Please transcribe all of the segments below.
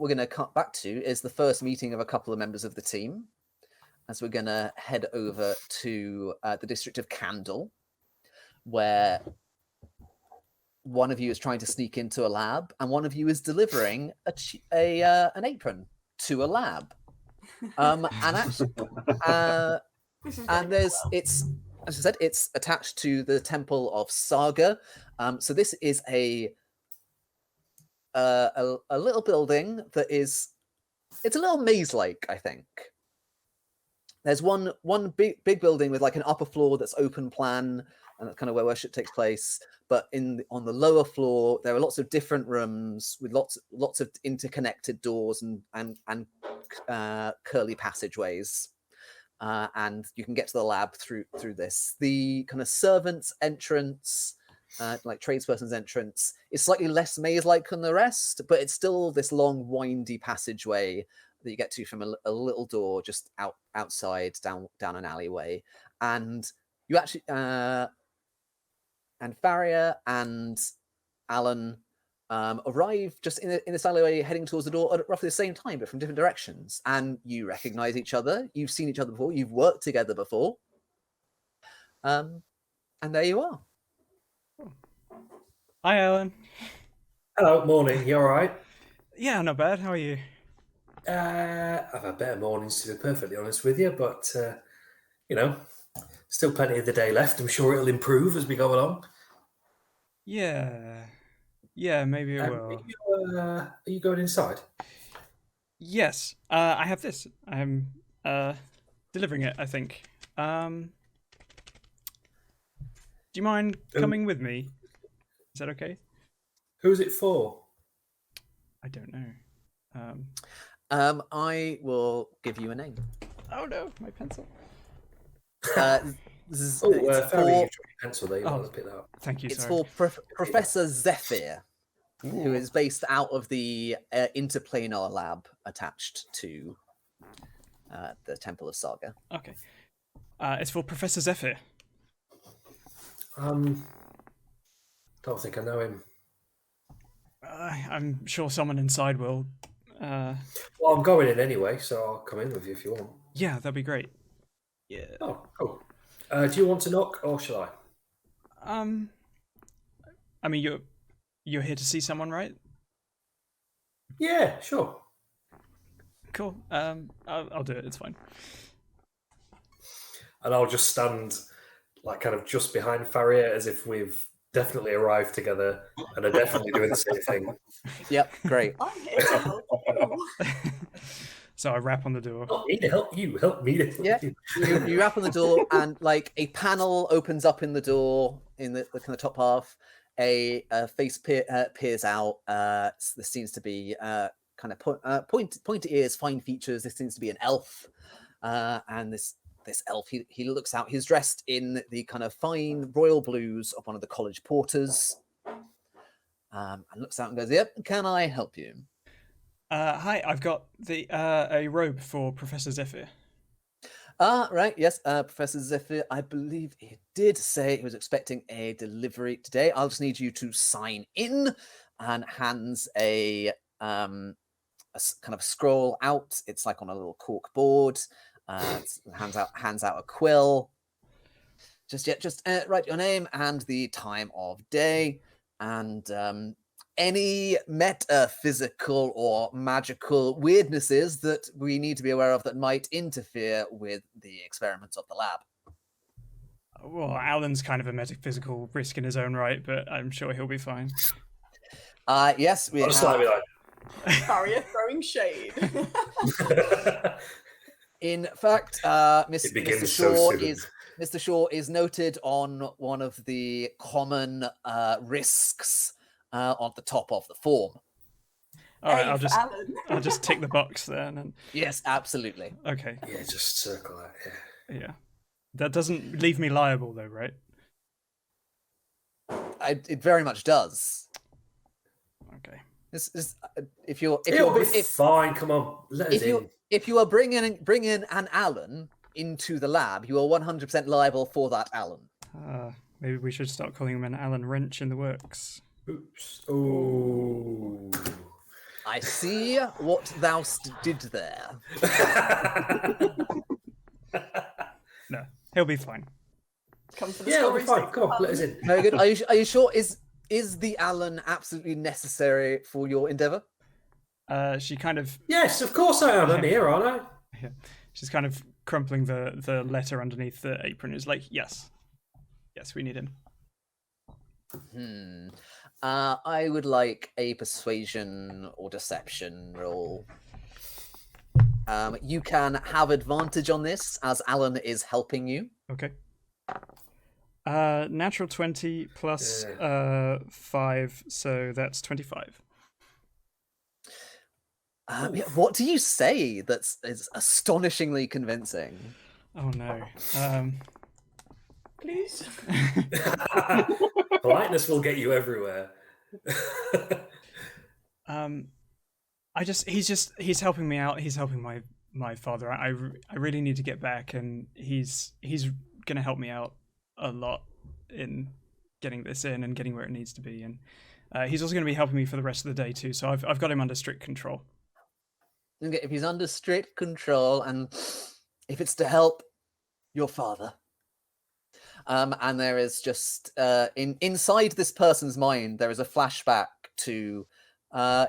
we're going to cut back to is the first meeting of a couple of members of the team, as we're going to head over to the district of Candle, where one of you is trying to sneak into a lab, and one of you is delivering an apron to a lab. And actually, it's, as I said, it's attached to the Temple of Saga. So this is a little building that it's a little maze-like, I think. There's one big building with like an upper floor that's open plan, and that's kind of where worship takes place. But on the lower floor, there are lots of different rooms with lots of interconnected doors and curly passageways. And you can get to the lab through this. The kind of servant's entrance, like tradesperson's entrance, is slightly less maze-like than the rest, but it's still this long, windy passageway that you get to from a little door just outside down an alleyway. And you actually and Farrier and Alan arrive just in this alleyway, heading towards the door at roughly the same time, but from different directions. And you recognize each other. You've seen each other before. You've worked together before. And there you are. Hi, Alan. Hello, morning. You all right? Yeah, not bad. How are you? I've had better mornings, to be perfectly honest with you, but still plenty of the day left. I'm sure it'll improve as we go along. Yeah, maybe it will. Are you going inside? Yes, I have this. I'm delivering it, I think. Do you mind coming with me? Is that okay? Who's it for? I don't know. I will give you a name. Oh no, my pencil. Farrier, you've got your pencil there. You might pick that up. Thank you. It's sorry. for Professor Zephyr, who is based out of the interplanar lab attached to the Temple of Saga. Okay. It's for Professor Zephyr. Don't think I know him. I'm sure someone inside will. Well, I'm going in anyway, so I'll come in with you if you want. Yeah, that'd be great. Yeah. Oh, cool. Do you want to knock, or shall I? I mean, you're here to see someone, right? Yeah, sure. Cool. I'll do it. It's fine. And I'll just stand, like, kind of just behind Farrier, as if we've definitely arrived together and are definitely doing the same thing. Yep, great. I'm here to help you. So I rap on the door. Not me to help you, help me to help you. You rap on the door, and like a panel opens up in the door in the kind of top half. A face peers out. This seems to be kind of pointy ears, fine features. This seems to be an elf, and this elf, he looks out. He's dressed in the kind of fine royal blues of one of the college porters, and looks out and goes, "Yep, can I help you?" Hi, I've got a robe for Professor Zephyr. Right, yes, Professor Zephyr, I believe he did say he was expecting a delivery today. I'll just need you to sign in, and hands a kind of scroll out. It's like on a little cork board. Hands out a quill. Just write your name and the time of day, and any metaphysical or magical weirdnesses that we need to be aware of that might interfere with the experiments of the lab. Well, Alan's kind of a metaphysical risk in his own right, but I'm sure he'll be fine. Yes, we have... Slightly like... Farrier throwing shade. In fact, Mr. Shaw is noted on one of the common risks on the top of the form. All right, I'll just tick the box then. And... Yes, absolutely. Okay. Yeah, just circle that. Yeah. That doesn't leave me liable, though, right? It very much does. Okay. If you're fine. Come on, let us in. If you are bringing an Alan into the lab, you are 100% liable for that Alan. Maybe we should start calling him an Alan Wrench in the works. Oops. Oh. I see what thou did there. No, he'll be fine. Come for the Yeah, it'll be stories. fine. Come on, let us in. Very good. Are you sure? Is the Alan absolutely necessary for your endeavor? She kind of Yes, of course I am. I'm here, aren't I? she's kind of crumpling the letter underneath the apron. Is like, yes, we need him. I would like a persuasion or deception roll. You can have advantage on this as Alan is helping you. Okay. Natural 20 plus 5, so that's 25. What do you say that's is astonishingly convincing? Oh no. Please. Politeness will get you everywhere. He's helping me out. He's helping my father. I really need to get back, and he's gonna help me out a lot in getting this in and getting where it needs to be, and he's also going to be helping me for the rest of the day too. So I've got him under strict control. Okay, if he's under strict control, and if it's to help your father, and there is just inside this person's mind, there is a flashback to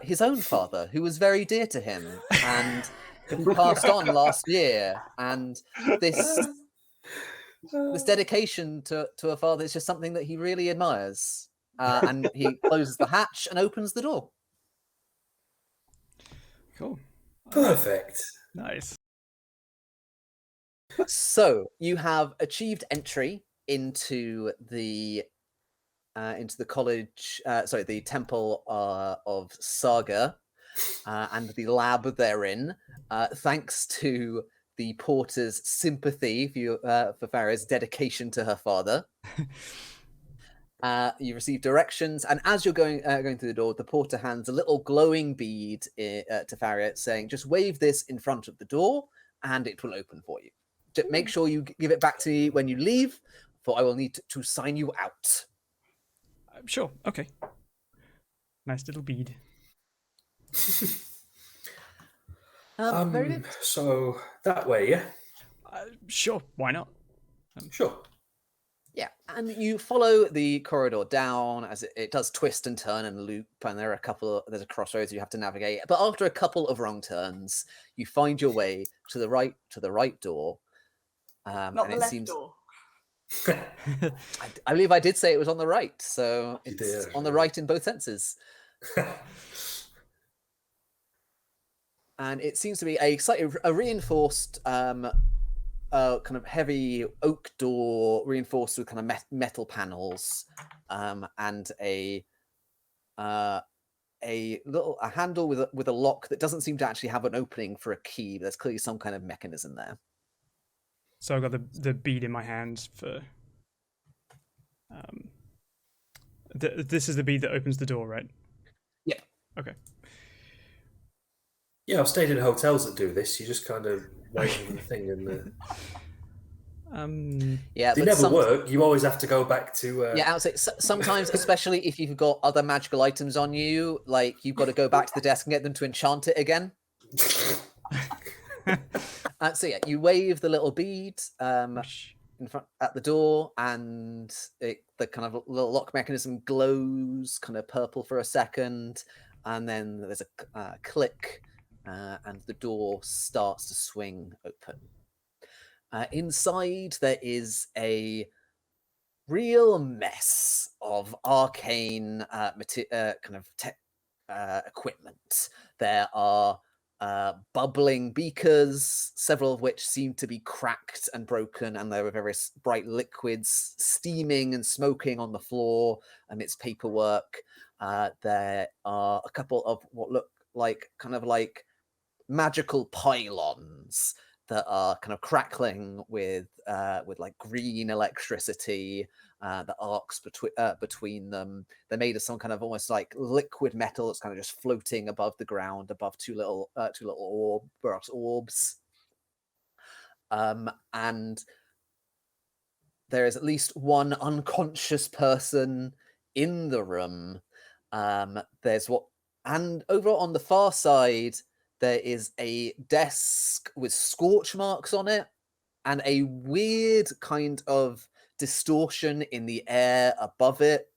his own father, who was very dear to him, and who passed on last year, and this dedication to a father is just something that he really admires. And he closes the hatch and opens the door. Cool. Perfect. Nice. So you have achieved entry into the college, the temple of Saga, and the lab therein, thanks to the porter's sympathy for Farah's dedication to her father. You receive directions, and as you're going through the door, the porter hands a little glowing bead to Farah, saying, "Just wave this in front of the door, and it will open for you. Just make sure you give it back to me when you leave, for I will need to sign you out." Sure. Okay. Nice little bead. Very good. So that way, yeah? Sure. Why not? Sure. Yeah, and you follow the corridor down as it does twist and turn and loop, and there's a crossroads you have to navigate. But after a couple of wrong turns, you find your way to the right door. Not and the it left seems door. I believe I did say it was on the right, so You it's did, on the actually. right in both senses. And it seems to be a slightly reinforced, kind of heavy oak door, reinforced with kind of metal panels, and a handle with a lock that doesn't seem to actually have an opening for a key. But there's clearly some kind of mechanism there. So I've got the bead in my hand for. This is the bead that opens the door, right? Yep. Okay. Yeah, I've stayed in hotels that do this. You just kind of wave the thing and Yeah, they but never work. You always have to go back to... Yeah, I would say sometimes, especially if you've got other magical items on you, like you've got to go back to the desk and get them to enchant it again. So yeah, you wave the little bead in front at the door, and the kind of little lock mechanism glows kind of purple for a second, and then there's a click, and the door starts to swing open. Inside there is a real mess of arcane kind of equipment. There are bubbling beakers, several of which seem to be cracked and broken, and there are various bright liquids steaming and smoking on the floor amidst paperwork. There are a couple of what look like kind of like magical pylons that are kind of crackling with like green electricity that arcs between them. They're made of some kind of almost like liquid metal that's kind of just floating above the ground, above two little orbs. And there is at least one unconscious person in the room. There's what And over on the far side, there is a desk with scorch marks on it and a weird kind of distortion in the air above it.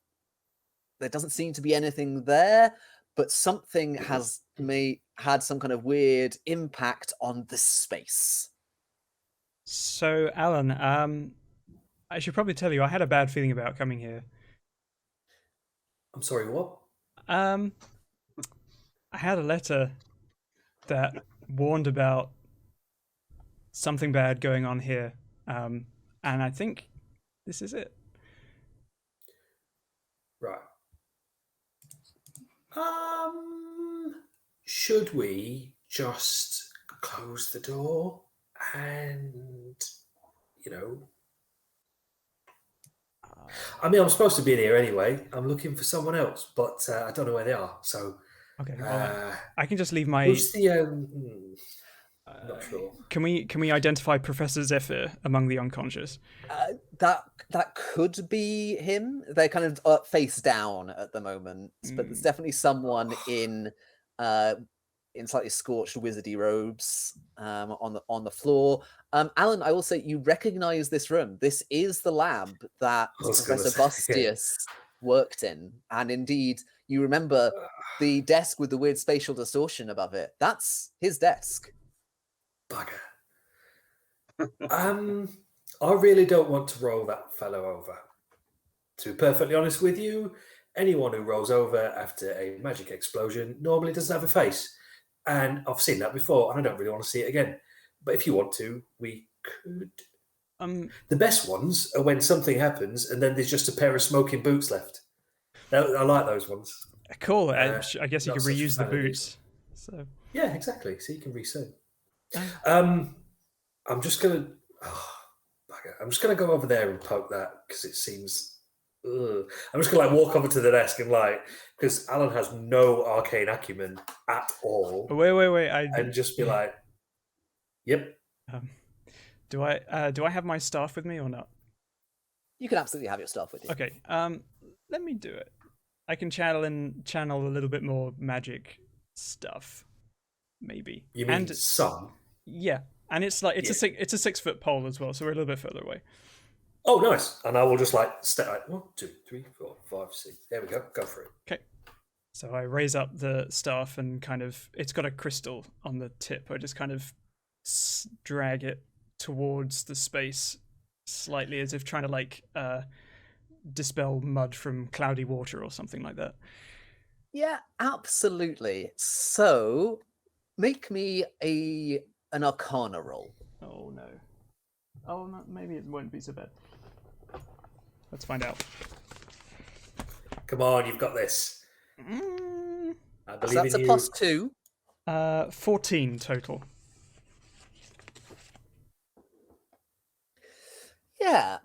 There doesn't seem to be anything there, but something has had some kind of weird impact on the space. So, Alan, I should probably tell you, I had a bad feeling about coming here. I'm sorry, what? I had a letter that warned about something bad going on here, and I think this is it. Right. Should we just close the door and, I mean, I'm supposed to be in here anyway. I'm looking for someone else, but I don't know where they are. So, Okay, well, I can just leave my. who's the? Not sure. Can we identify Professor Zephyr among the unconscious? That could be him. They're kind of face down at the moment, but there's definitely someone in slightly scorched wizardy robes on the floor. Alan, I will say you recognize this room. This is the lab that Professor Bustius worked in, and indeed you remember the desk with the weird spatial distortion above it. That's his desk. Bugger. I really don't want to roll that fellow over. To be perfectly honest with you, anyone who rolls over after a magic explosion normally doesn't have a face. And I've seen that before, and I don't really want to see it again. But if you want to, we could. The best ones are when something happens and then there's just a pair of smoking boots left. I like those ones. Cool. I guess you can reuse the boots. So yeah, exactly. So you can resew. I'm just gonna go over there and poke that because it seems. I'm just gonna walk over to the desk and because Alan has no arcane acumen at all. Wait. And just be like, "Yep." Do I have my staff with me or not? You can absolutely have your staff with you. Okay. Let me do it. I can channel a little bit more magic stuff, maybe. You mean some? Yeah, and it's a 6-foot pole as well, so we're a little bit further away. Oh, nice! And I will just step 1, 2, 3, 4, 5, 6. There we go. Go for it. Okay. So I raise up the staff and it's got a crystal on the tip. I just kind of drag it towards the space slightly, as if trying to dispel mud from cloudy water or something like that. Yeah, absolutely. So make me an Arcana roll. Oh no. Oh no, maybe it won't be so bad. Let's find out. Come on, you've got this. I believe so that's in a you. +2. 14 total. Yeah.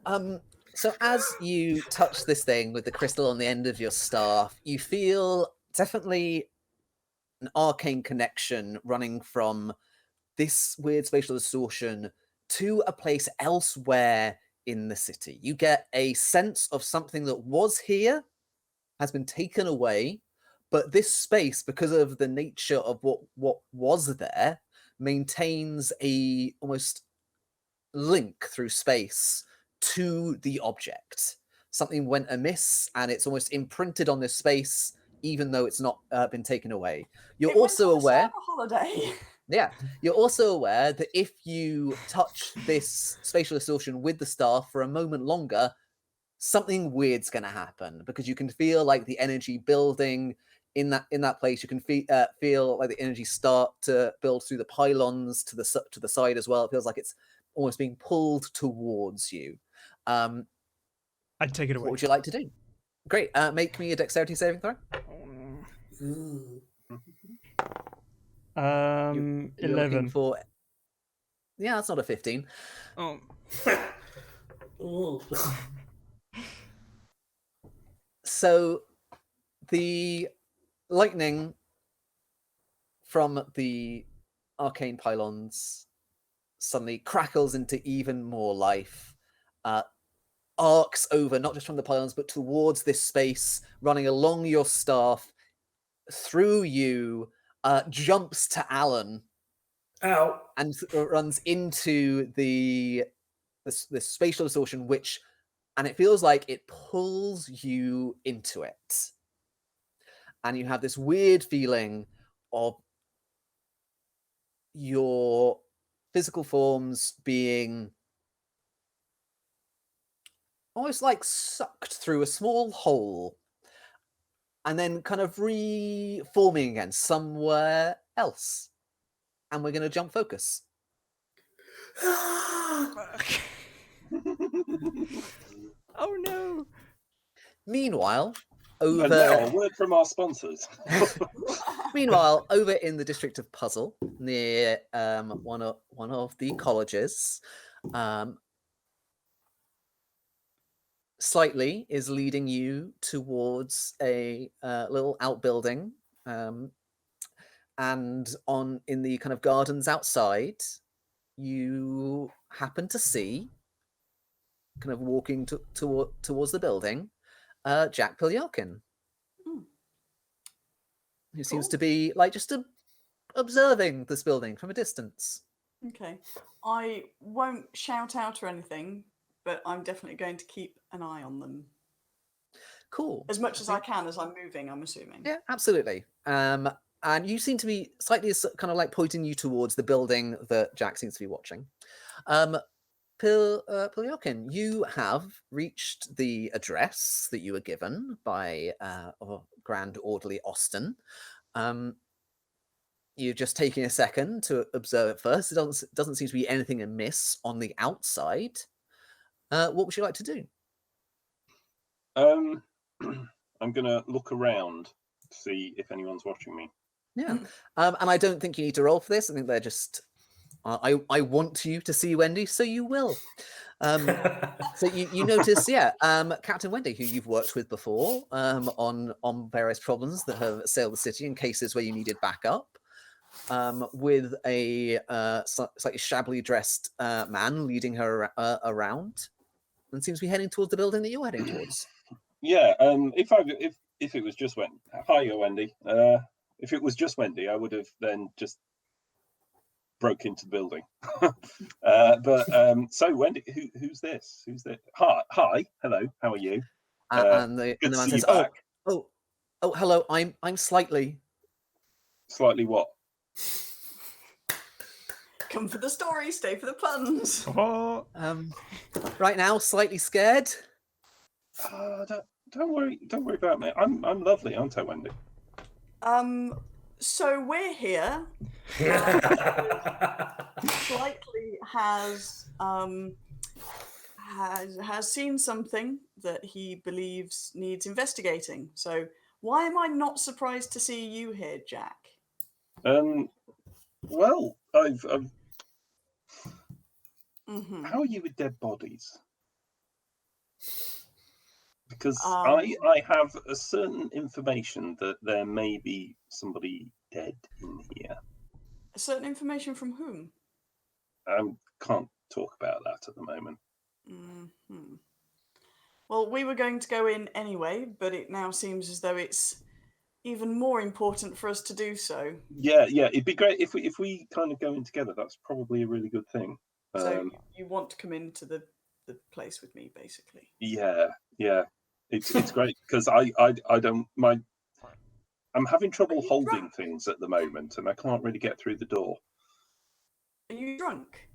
So as you touch this thing with the crystal on the end of your staff, you feel definitely an arcane connection running from this weird spatial distortion to a place elsewhere in the city. You get a sense of something that was here has been taken away, but this space, because of the nature of what was there, maintains a almost link through space to the object. Something went amiss and it's almost imprinted on this space, even though it's not been taken away. You're also aware. Holiday. Yeah, you're also aware that if you touch this spatial distortion with the staff for a moment longer, something weird's going to happen, because you can feel the energy building in that place. You can feel like the energy start to build through the pylons to the side as well. It feels like it's almost being pulled towards you. I'd take it away. What would you like to do? Great. Make me a dexterity saving throw. 11. Yeah, that's not a 15. Oh. So the lightning from the arcane pylons suddenly crackles into even more life, arcs over not just from the pylons but towards this space, running along your staff, through you, jumps to Alan Ow. and runs into this spatial distortion, and it feels like it pulls you into it. And you have this weird feeling of your physical forms being almost like sucked through a small hole and then kind of reforming again somewhere else. And we're going to jump focus. Oh no! Meanwhile, And over now, a word from our sponsors. Meanwhile, over in the district of Puzzle, near one of the colleges, Slightly is leading you towards a little outbuilding, and in the kind of gardens outside, you happen to see, kind of walking towards the building, Jack Pilyakin, who seems to be like just observing this building from a distance. Okay. I won't shout out or anything, but I'm definitely going to keep an eye on them. Cool. As much as I can as I'm moving, I'm assuming. Yeah, absolutely. And you seem to be slightly kind of like pointing you towards the building that Jack seems to be watching. Pilyakin, you have reached the address that you were given by Grand Orderly Austin. You've just taken a second to observe it first. It doesn't seem to be anything amiss on the outside. What would you like to do? I'm going to look around to see if anyone's watching me. Yeah. And I don't think you need to roll for this. I think they're just... I want you to see Wendy, so you will. So you notice, Captain Wendy, who you've worked with before on various problems that have assailed the city in cases where you needed backup, with a slightly shabbily dressed man leading her around, and seems to be heading towards the building that you're heading towards. Yeah. If it was just Wendy, hi, Wendy. If it was just Wendy, I would have then just broke into the building. So Wendy, who's this? Who's this? Hi, hello, how are you? And the man says, "Oh, hello. I'm slightly what? Come for the story, stay for the puns. Oh, right now slightly scared." Don't worry about me. I'm lovely, aren't I, Wendy? So we're here. Slightly has seen something that he believes needs investigating. So why am I not surprised to see you here, Jack? Well, I've Mm-hmm. How are you with dead bodies? Because I have a certain information that there may be somebody dead in here. Certain information from whom? Can't talk about that at the moment. Mm-hmm. Well, we were going to go in anyway, but it now seems as though it's even more important for us to do so. Yeah, it'd be great if we kind of go in together. That's probably a really good thing. So you want to come into the place with me, basically? Yeah. It's great because I'm having trouble holding things at the moment, and I can't really get through the door. Are you drunk?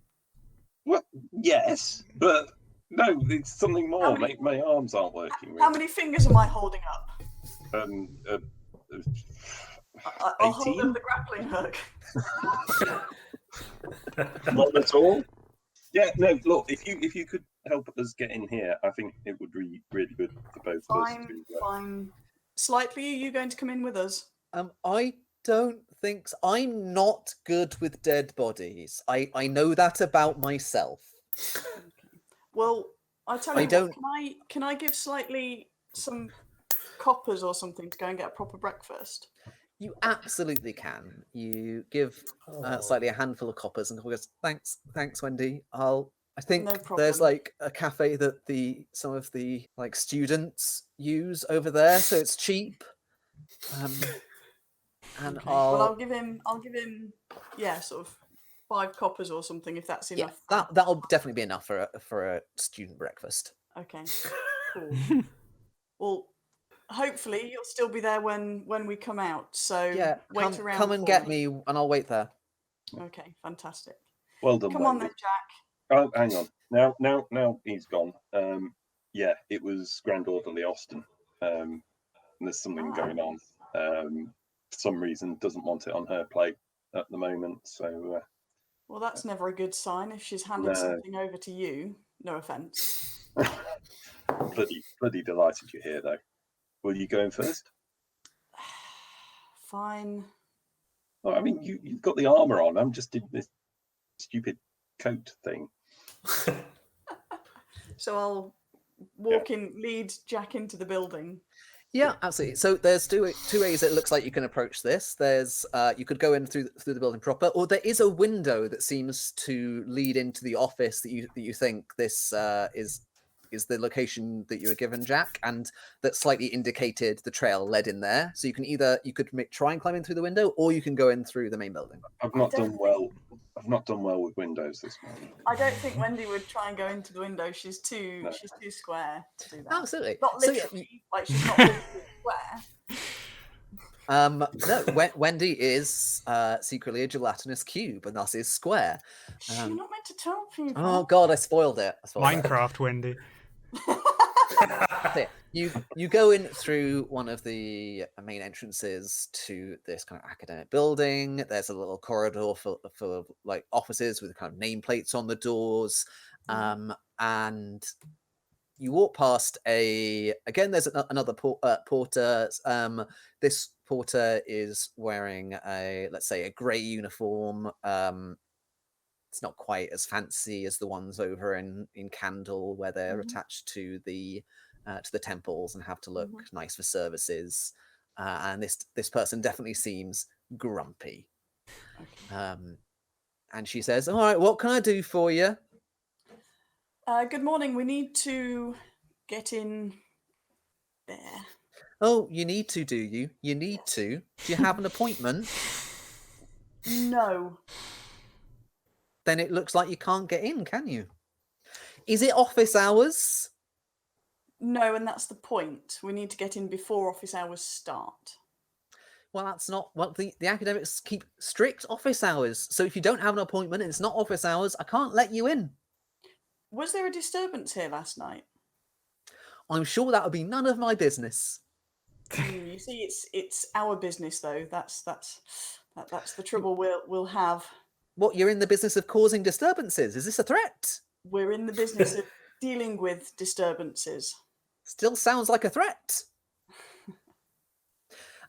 Well, yes, but no, it's something more. My arms aren't working. Really. How many fingers am I holding up? I'll hold up the grappling hook. Not at all. Yeah, no. Look, if you could help us get in here, I think it would be really good for both of us. Fine. Slightly, are you going to come in with us? I don't think so. I'm not good with dead bodies. I know that about myself. Okay. Well, I tell you what, can I give Slightly some coppers or something to go and get a proper breakfast? You absolutely can. You give Slightly a handful of coppers, and he goes, "Thanks, Wendy. I think No problem. there's like a cafe that some of the like students use over there, so it's cheap." And Okay. Well, I'll give him. Yeah, sort of 5 coppers or something if that's enough. that'll definitely be enough for a student breakfast. Okay. Cool. Well, hopefully you'll still be there when we come out. So Yeah, wait around. come and for get me, and I'll wait there. Okay, fantastic. Well done, Come on Wendy. then, Jack. Oh, hang on. Now he's gone. Yeah, it was Grand Orderly Austin. There's something going on. For some reason, doesn't want it on her plate at the moment. So. Well, that's never a good sign if she's handed something over to you. No offence. bloody delighted you're here, though. Will you go in first? Fine. Well, I mean, you've got the armour on. I'm just in this stupid coat thing. So I'll lead Jack into the building. Yeah, absolutely. So there's two ways it looks like you can approach this. There's you could go in through the building proper, or there is a window that seems to lead into the office that you think this is the location that you were given, Jack, and that slightly indicated the trail led in there. So you could try and climb in through the window, or you can go in through the main building. I've not done well with windows this morning. I don't think Wendy would try and go into the window. She's too square to do that. Absolutely. Not literally, like she's not literally square. No, Wendy is secretly a gelatinous cube, and thus is square. You're not meant to tell people. Oh God, I spoiled it. Minecraft, Wendy. So you go in through one of the main entrances to this kind of academic building. There's a little corridor full of like offices with kind of nameplates on the doors, and you walk past there's another porter. This porter is wearing let's say a grey uniform. It's not quite as fancy as the ones over in Candle, where they're attached to the temples and have to look nice for services. And this person definitely seems grumpy. Okay. And she says, "All right, what can I do for you?" Good morning. We need to get in there. Oh, you need to, do you? You need to? Do you have an appointment? No. Then it looks like you can't get in, can you? Is it office hours? No, and that's the point. We need to get in before office hours start. Well, that's not what the academics keep strict office hours. So if you don't have an appointment and it's not office hours, I can't let you in. Was there a disturbance here last night? I'm sure that would be none of my business. You see, it's our business though. That's the trouble we'll have. What, you're in the business of causing disturbances? Is this a threat? We're in the business of dealing with disturbances. Still sounds like a threat.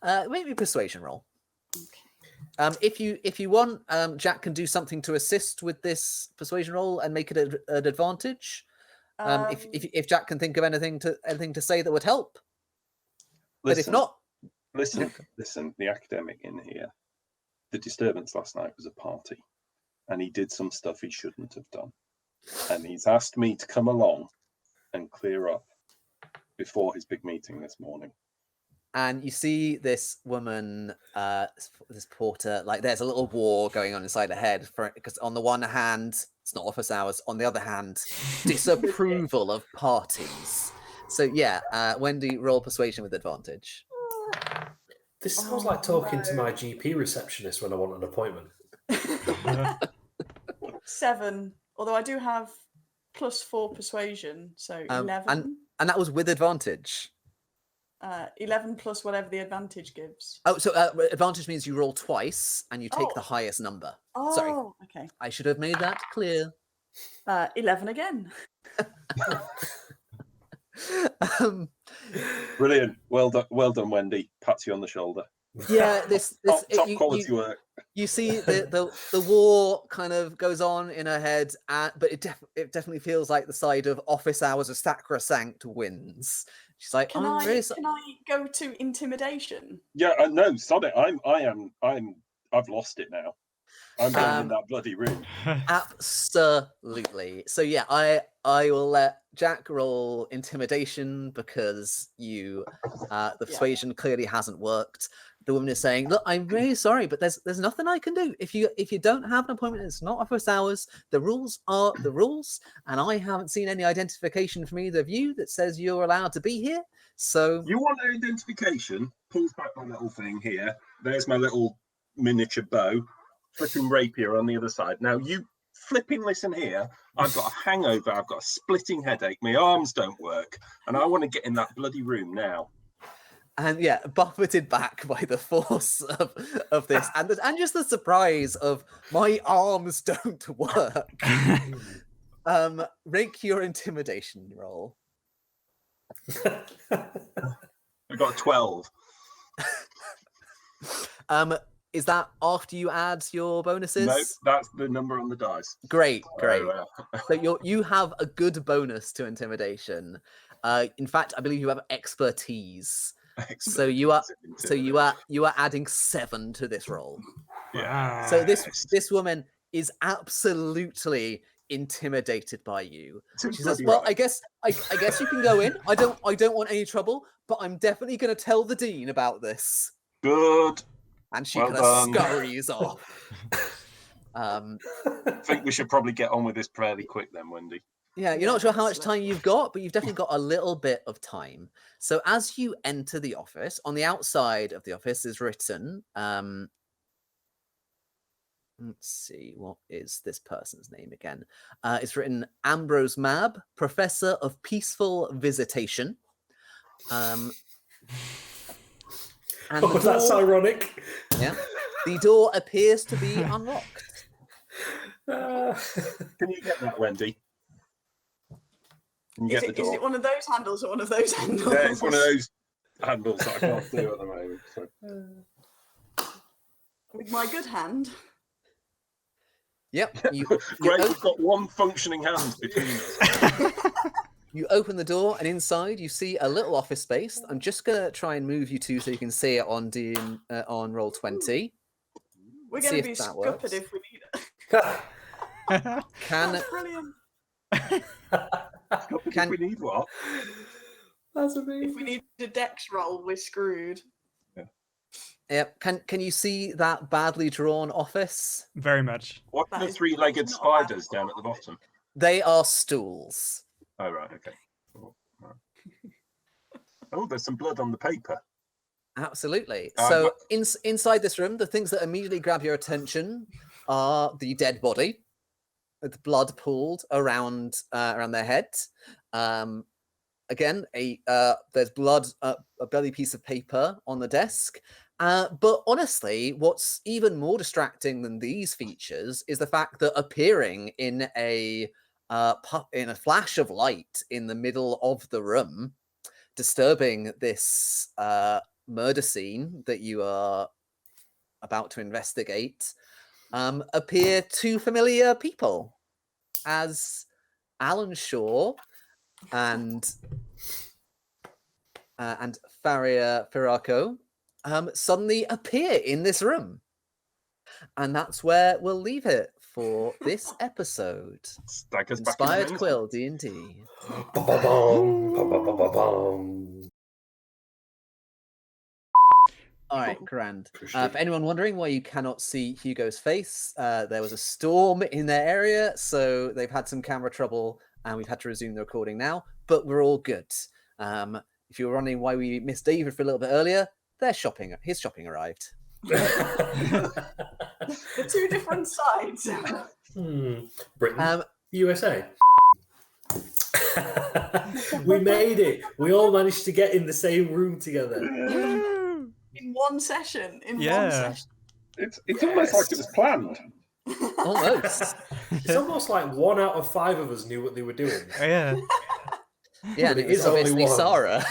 Maybe persuasion roll. Okay. If you want, Jack can do something to assist with this persuasion roll and make it an advantage. If Jack can think of anything to say that would help. But if not, listen. The academic in here, the disturbance last night was a party, and he did some stuff he shouldn't have done, and he's asked me to come along and clear up before his big meeting this morning. And you see this woman, this porter, like there's a little war going on inside her head. Because on the one hand, it's not office hours. On the other hand, disapproval of parties. So yeah, Wendy, roll persuasion with advantage. This sounds like talking to my GP receptionist when I want an appointment. 7. Although I do have +4 persuasion, so 11. And that was with advantage. 11 plus whatever the advantage gives. Oh, so advantage means you roll twice and you take the highest number. Oh, sorry. Okay. I should have made that clear. 11 again. Brilliant. Well done, Wendy. Pats you on the shoulder. Yeah, this top quality work. You see the war kind of goes on in her head, but it definitely feels like the side of office hours are sacrosanct wins. She's like, can I go to intimidation? Yeah, no, sod it. I've lost it now. I'm going in that bloody room. Absolutely. So yeah, I will let Jack roll intimidation because the persuasion clearly hasn't worked. the woman is saying, "Look, I'm really sorry, but there's nothing I can do. If you don't have an appointment, it's not office hours. The rules are the rules, and I haven't seen any identification from either of you that says you're allowed to be here. So You want identification? Pulls back my little thing here. There's my little miniature bow. Flipping rapier on the other side. Now you flipping listen here. I've got a hangover. I've got a splitting headache. My arms don't work, and I want to get in that bloody room now." And yeah, buffeted back by the force of this, and just the surprise of my arms don't work. Make your intimidation roll. I got a 12. Is that after you add your bonuses? No, that's the number on the dice. Great. So you have a good bonus to intimidation. In fact, I believe you have expertise. Excellent. So you are adding 7 to this roll. Yeah. So this woman is absolutely intimidated by you. She says, "Well, I guess you can go in. I don't want any trouble, but I'm definitely going to tell the dean about this." Good. And she Well kind of done. scurries off. I think we should probably get on with this fairly quick then, Wendy. Yeah, you're not sure how much time you've got, but you've definitely got a little bit of time. So as you enter the office, on the outside of the office is written, let's see, what is this person's name again? It's written Ambrose Mab, Professor of Peaceful Visitation. And Oh, that's ironic. Yeah, the door appears to be unlocked. Can you get that, Wendy? Can you Is get the it door? one of those handles or one of those handles? Yeah, it's one of those handles that I can't do at the moment. So. With my good hand. Yep. Great, we've got one functioning hand between us. You open the door, and inside you see a little office space. I'm just gonna try and move you to so you can see it on on roll 20. We're See going to if be that works. scuppered if we need it. Can That's brilliant. Can- we need what? That's If amazing. we need a dex roll, we're screwed. Yep. Can you see that badly drawn office? Very much. What are That the is three-legged not a bad spiders down at the bottom? They are stools. Oh, right, okay. Oh, there's some blood on the paper. Absolutely. So inside this room, the things that immediately grab your attention are the dead body, with blood pooled around their head. Again, there's blood, a bloody piece of paper on the desk. But honestly, what's even more distracting than these features is the fact that appearing in a flash of light in the middle of the room, disturbing this murder scene that you are about to investigate, appear 2 familiar people as Alan Shaw and Faria Firaco suddenly appear in this room. And that's where we'll leave it for this episode. Stag us back in a Inspired minute. Quill D&D. Ba-ba-bum, ba-ba-ba-ba-bum. All right, grand. For anyone wondering why you cannot see Hugo's face, there was a storm in their area, so they've had some camera trouble, and we've had to resume the recording now, but we're all good. If you were wondering why we missed David for a little bit earlier, his shopping arrived. The 2 different sides. Britain, USA. We made it. We all managed to get in the same room together. In one session. One Yeah. session. It's almost like it was planned. Almost. It's almost like 1 out of 5 of us knew what they were doing. Yeah. Yeah, But and it it is was only obviously one. Sarah.